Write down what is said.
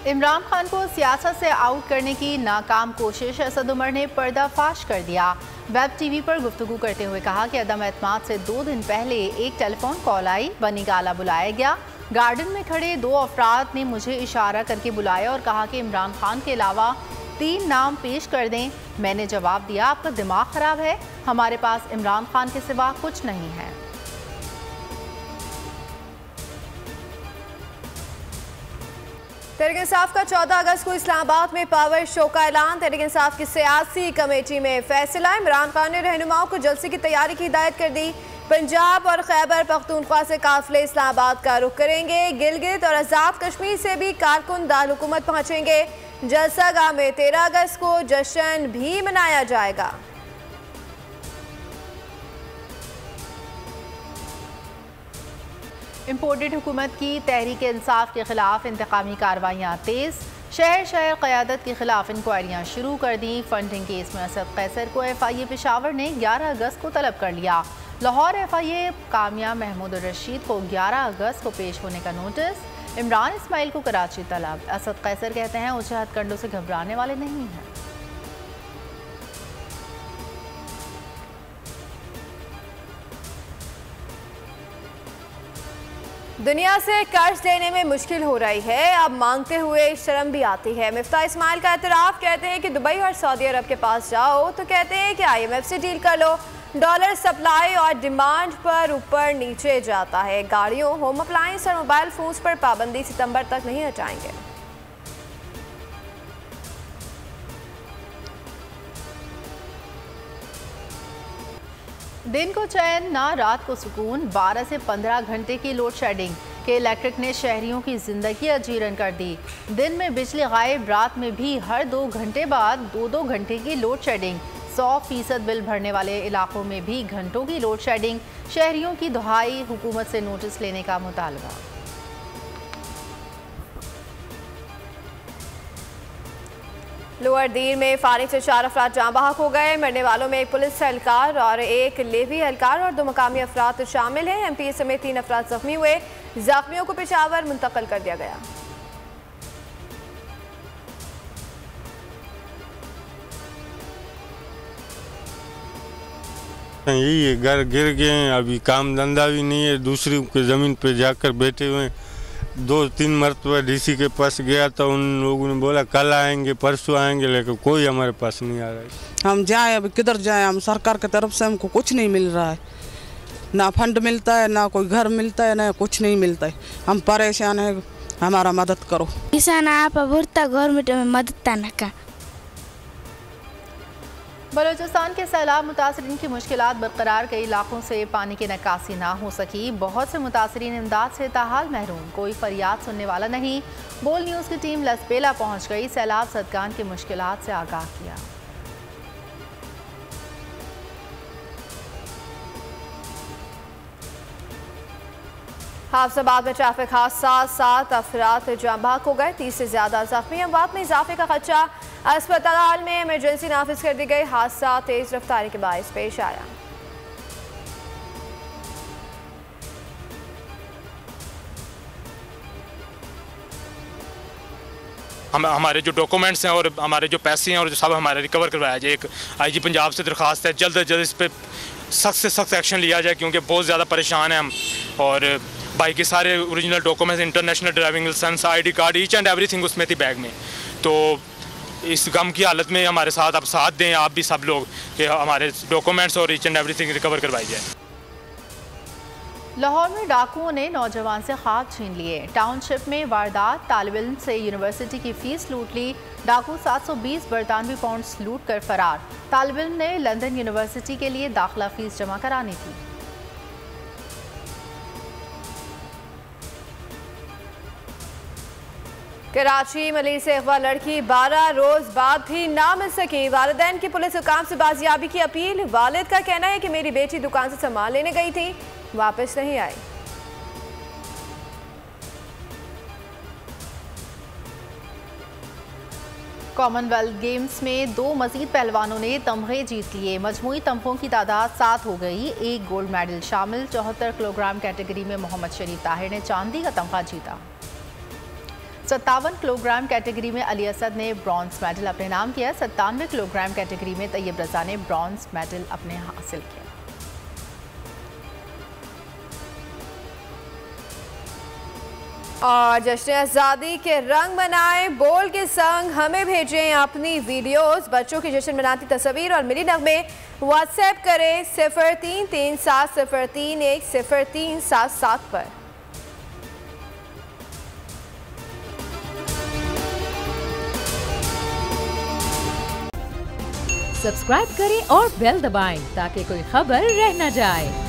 इमरान खान को सियासत से आउट करने की नाकाम कोशिश असद उमर ने पर्दाफाश कर दिया। वेब टीवी पर गुफ्तगू करते हुए कहा कि अदम एतमाद से 2 दिन पहले एक टेलीफोन कॉल आई, बनी गाला बुलाया गया। गार्डन में खड़े 2 अफराद ने मुझे इशारा करके बुलाया और कहा कि इमरान खान के अलावा 3 नाम पेश कर दें। मैंने जवाब दिया, आपका दिमाग खराब है, हमारे पास इमरान खान के सिवा कुछ नहीं है। तहरीक इंसाफ का 14 अगस्त को इस्लामाबाद में पावर शो का ऐलान। तहरीक इंसाफ की सियासी कमेटी में फैसला। इमरान खान ने रहनुमाओं को जलसे की तैयारी की हिदायत कर दी। पंजाब और खैबर पख्तूनख्वा से काफिले इस्लामाबाद का रुख करेंगे। गिलगित और आज़ाद कश्मीर से भी कारकुन दारुल हुकूमत पहुंचेंगे। जलसागाह में 13 अगस्त को जश्न भी मनाया जाएगा। इम्पोर्टेड हुकूमत की तहरीक इंसाफ के खिलाफ इंतकामी कार्रवाइयाँ तेज़। शहर शहर क़यादत के खिलाफ इंक्वायरियाँ शुरू कर दी। फंडिंग केस में असद कैसर को FIA पेशावर ने 11 अगस्त को तलब कर लिया। लाहौर FIA कामिया महमूद रशीद को 11 अगस्त को पेश होने का नोटिस। इमरान इस्माइल को कराची तलब। असद कैसर कहते हैं ऊंचे हथकंडों से घबराने वाले नहीं हैं। दुनिया से कर्ज लेने में मुश्किल हो रही है, अब मांगते हुए शर्म भी आती है। मिफ्ता इस्माइल का एतराफ़। कहते हैं कि दुबई और सऊदी अरब के पास जाओ तो कहते हैं कि IMF से डील कर लो। डॉलर सप्लाई और डिमांड पर ऊपर नीचे जाता है। गाड़ियों, होम अप्लायंस और मोबाइल फोन्स पर पाबंदी सितंबर तक नहीं हटाएंगे। दिन को चैन ना रात को सुकून। 12 से 15 घंटे की लोड शेडिंग के इलेक्ट्रिक ने शहरियों की जिंदगी अजीरन कर दी। दिन में बिजली गायब, रात में भी हर 2 घंटे बाद 2-2 घंटे की लोड शेडिंग। 100% बिल भरने वाले इलाकों में भी घंटों की लोड शेडिंग। शहरियों की दुहाई, हुकूमत से नोटिस लेने का मुतालबा। लोअर दीर में फायरिंग से 4 अफराद जाँ बहक हो गए। मरने वालों में एक पुलिस एहलकार और एक लेवी एहलकार और 2 मकामी अफराद शामिल हैं। MP समेत 3 अफराद जख्मी हुए। जख्मियों को पेशावर मुंतकिल कर दिया गया। यही है, घर गिर गए हैं, अभी काम धंधा भी नहीं है, दूसरी के ज़मीन पे जाकर बैठे हुए हैं। 2-3 मरतबा DC के पास गया तो उन लोगों ने बोला कल आएंगे, परसों आएंगे, लेकिन कोई हमारे पास नहीं आ रहा है। हम जाएं, अब किधर जाएं? हम सरकार की तरफ से हमको कुछ नहीं मिल रहा है, ना फंड मिलता है, ना कोई घर मिलता है, ना कुछ नहीं मिलता है। हम परेशान हैं, हमारा मदद करो। किसान आप गवर्नमेंट में मदद ना। बलूचिस्तान के सैलाब मुतासरीन की मुश्किलात बरकरार। कई इलाकों से पानी की निकासी ना हो सकी। बहुत से मुतासरीन इमदाद से ताहाल महरूम। कोई फरियाद सुनने वाला नहीं। बोल न्यूज़ की टीम लसबेला पहुंच गई। सैलाब सदकान की मुश्किलात से आगाह किया। हाफजाबाद में ट्रैफिक हादसा, 7 अफराद जाँ बहक हो गए, 30 से ज्यादा जख्मी। अमवात में इजाफे का खदशा। अस्पताल में इमरजेंसी नाफिज कर दी गई। हादसा तेज रफ्तारी के बायस पेश आया। हमारे जो डॉक्यूमेंट्स हैं और हमारे जो पैसे हैं और जो सब हमारे रिकवर करवाया जाए। एक IG पंजाब से दरख्वास्त है, जल्द से जल्द इस पर सख्त से सख्त एक्शन लिया जाए, क्योंकि बहुत ज़्यादा परेशान हैं हम। और बाइक के सारे original documents, international driving license, ID card, each and everything उसमें थी बैग में। तो इस गम की हालत में हमारे साथ आप साथ दें, आप भी सब लोग, कि हमारे डॉक्यूमेंट्स और ईच एंड एवरीथिंग रिकवर करवाई जाए। लाहौर में डाकुओं ने नौजवान से ख्वाब छीन लिए। टाउनशिप में वारदात। तालिब इल्म से यूनिवर्सिटी की फीस लूट ली। डाकू 720 बरतानवी पाउंड्स लूट कर फरार। तालिब इल्म ने लंदन यूनिवर्सिटी के लिए दाखिला फीस जमा करानी थी। कराची मलिर से अगवा लड़की 12 रोज बाद भी ना मिल सकी। वालिदैन की पुलिस हुकाम से बाजियाबी की अपील। वालिद का कहना है कि मेरी बेटी दुकान से सामान लेने गई थी, वापस नहीं आई। कॉमनवेल्थ गेम्स में 2 मजीद पहलवानों ने तमगे जीत लिए। मजमूई तमगों की तादाद 7 हो गई। 1 गोल्ड मेडल शामिल। 74 किलोग्राम कैटेगरी में मोहम्मद शरीफ ताहिर ने चांदी का तमगा जीता। 57 किलोग्राम कैटेगरी में अली असद ने ब्रॉन्ज मेडल अपने नाम किया। 97 किलोग्राम कैटेगरी में तैयब रजा ने ब्रॉन्ज मेडल अपने हासिल किया। और जश्न आज़ादी के रंग मनाएं, बोल के संग हमें भेजें अपनी वीडियोस। बच्चों की जश्न मनाती तस्वीर और मिली नगमे व्हाट्सएप करें 0337031037 पर। सब्सक्राइब करें और बेल दबाएं ताकि कोई खबर रह न जाए।